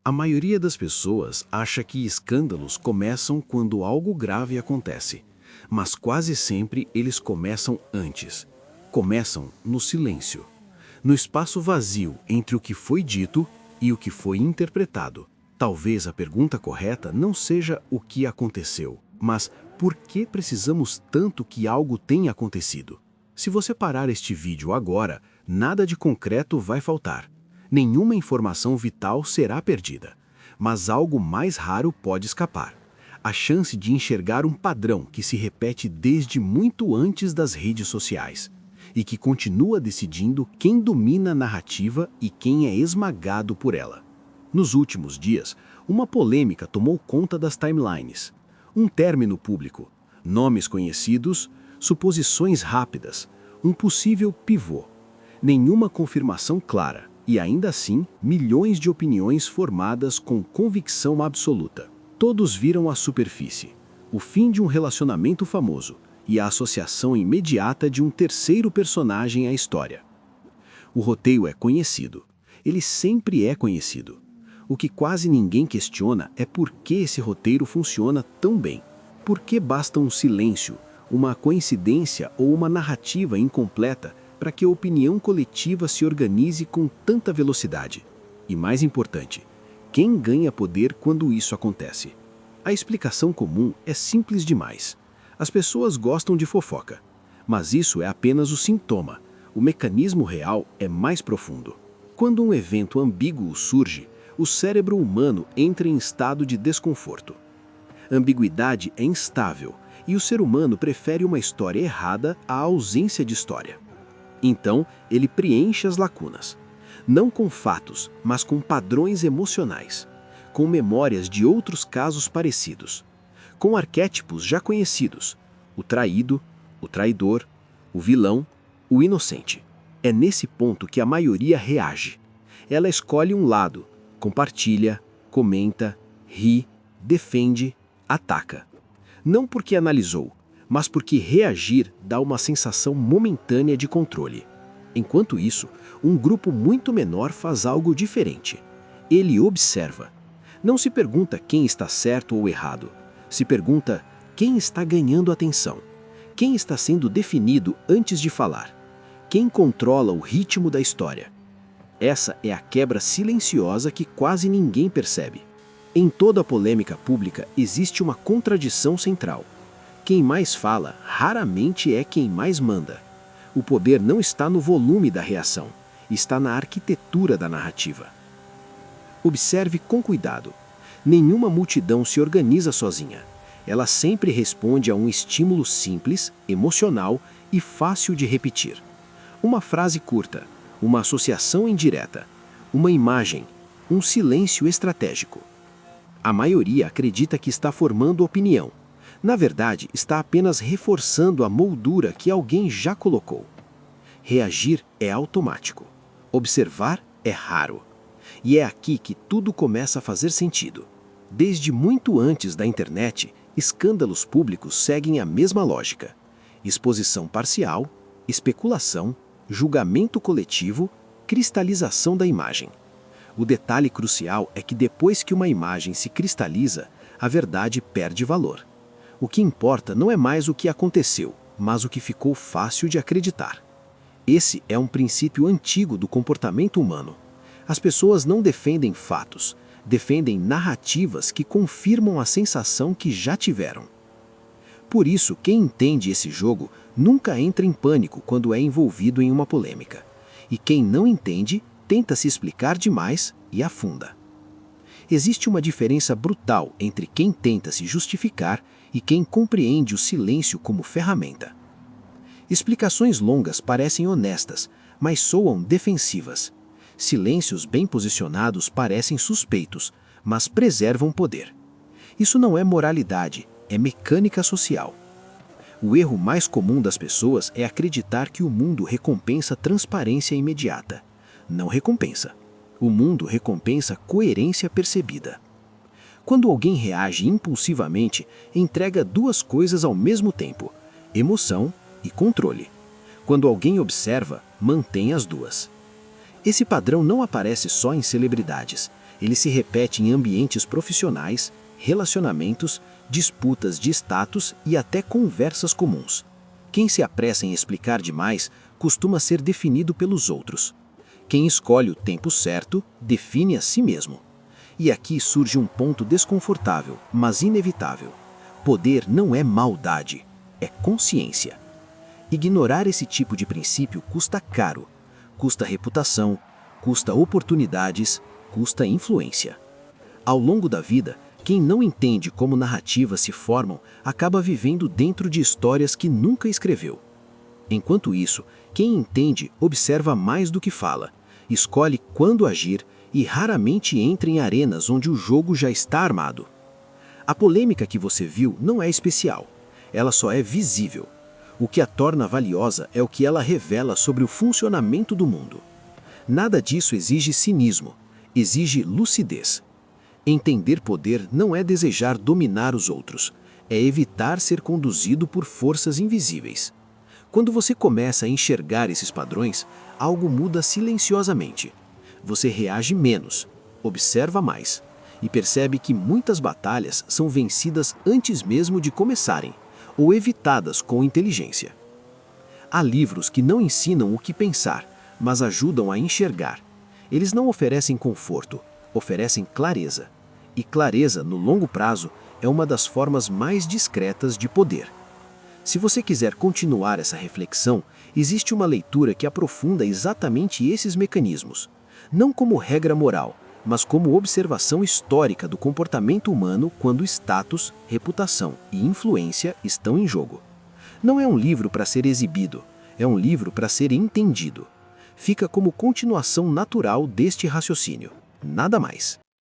A maioria das pessoas acha que escândalos começam quando algo grave acontece, mas quase sempre eles começam antes. Começam no silêncio, no espaço vazio entre o que foi dito e o que foi interpretado. Talvez a pergunta correta não seja o que aconteceu, mas por que precisamos tanto que algo tenha acontecido? Se você parar este vídeo agora, nada de concreto vai faltar. Nenhuma informação vital será perdida, mas algo mais raro pode escapar. A chance de enxergar um padrão que se repete desde muito antes das redes sociais e que continua decidindo quem domina a narrativa e quem é esmagado por ela. Nos últimos dias, uma polêmica tomou conta das timelines. Um término público, nomes conhecidos, suposições rápidas, um possível pivô. Nenhuma confirmação clara. E ainda assim, milhões de opiniões formadas com convicção absoluta. Todos viram a superfície, o fim de um relacionamento famoso e a associação imediata de um terceiro personagem à história. O roteiro é conhecido. Ele sempre é conhecido. O que quase ninguém questiona é por que esse roteiro funciona tão bem. Por que basta um silêncio, uma coincidência ou uma narrativa incompleta para que a opinião coletiva se organize com tanta velocidade? E mais importante, quem ganha poder quando isso acontece? A explicação comum é simples demais. As pessoas gostam de fofoca, mas isso é apenas o sintoma. O mecanismo real é mais profundo. Quando um evento ambíguo surge, o cérebro humano entra em estado de desconforto. A ambiguidade é instável e o ser humano prefere uma história errada à ausência de história. Então, ele preenche as lacunas, não com fatos, mas com padrões emocionais, com memórias de outros casos parecidos, com arquétipos já conhecidos, o traído, o traidor, o vilão, o inocente. É nesse ponto que a maioria reage. Ela escolhe um lado, compartilha, comenta, ri, defende, ataca. Não porque analisou, mas porque reagir dá uma sensação momentânea de controle. Enquanto isso, um grupo muito menor faz algo diferente. Ele observa. Não se pergunta quem está certo ou errado. Se pergunta quem está ganhando atenção. Quem está sendo definido antes de falar. Quem controla o ritmo da história. Essa é a quebra silenciosa que quase ninguém percebe. Em toda a polêmica pública existe uma contradição central. Quem mais fala raramente é quem mais manda. O poder não está no volume da reação, está na arquitetura da narrativa. Observe com cuidado. Nenhuma multidão se organiza sozinha. Ela sempre responde a um estímulo simples, emocional e fácil de repetir. Uma frase curta, uma associação indireta, uma imagem, um silêncio estratégico. A maioria acredita que está formando opinião. Na verdade, está apenas reforçando a moldura que alguém já colocou. Reagir é automático. Observar é raro. E é aqui que tudo começa a fazer sentido. Desde muito antes da internet, escândalos públicos seguem a mesma lógica. Exposição parcial, especulação, julgamento coletivo, cristalização da imagem. O detalhe crucial é que depois que uma imagem se cristaliza, a verdade perde valor. O que importa não é mais o que aconteceu, mas o que ficou fácil de acreditar. Esse é um princípio antigo do comportamento humano. As pessoas não defendem fatos, defendem narrativas que confirmam a sensação que já tiveram. Por isso, quem entende esse jogo nunca entra em pânico quando é envolvido em uma polêmica. E quem não entende, tenta se explicar demais e afunda. Existe uma diferença brutal entre quem tenta se justificar e quem compreende o silêncio como ferramenta. Explicações longas parecem honestas, mas soam defensivas. Silêncios bem posicionados parecem suspeitos, mas preservam poder. Isso não é moralidade, é mecânica social. O erro mais comum das pessoas é acreditar que o mundo recompensa transparência imediata. Não recompensa. O mundo recompensa coerência percebida. Quando alguém reage impulsivamente, entrega duas coisas ao mesmo tempo: emoção e controle. Quando alguém observa, mantém as duas. Esse padrão não aparece só em celebridades. Ele se repete em ambientes profissionais, relacionamentos, disputas de status e até conversas comuns. Quem se apressa em explicar demais costuma ser definido pelos outros. Quem escolhe o tempo certo define a si mesmo. E aqui surge um ponto desconfortável, mas inevitável. Poder não é maldade, é consciência. Ignorar esse tipo de princípio custa caro. Custa reputação, custa oportunidades, custa influência. Ao longo da vida, quem não entende como narrativas se formam acaba vivendo dentro de histórias que nunca escreveu. Enquanto isso, quem entende observa mais do que fala, escolhe quando agir e raramente entra em arenas onde o jogo já está armado. A polêmica que você viu não é especial, ela só é visível. O que a torna valiosa é o que ela revela sobre o funcionamento do mundo. Nada disso exige cinismo, exige lucidez. Entender poder não é desejar dominar os outros, é evitar ser conduzido por forças invisíveis. Quando você começa a enxergar esses padrões, algo muda silenciosamente. Você reage menos, observa mais e percebe que muitas batalhas são vencidas antes mesmo de começarem, ou evitadas com inteligência. Há livros que não ensinam o que pensar, mas ajudam a enxergar. Eles não oferecem conforto, oferecem clareza. E clareza, no longo prazo, é uma das formas mais discretas de poder. Se você quiser continuar essa reflexão, existe uma leitura que aprofunda exatamente esses mecanismos. Não como regra moral, mas como observação histórica do comportamento humano quando status, reputação e influência estão em jogo. Não é um livro para ser exibido, é um livro para ser entendido. Fica como continuação natural deste raciocínio, nada mais.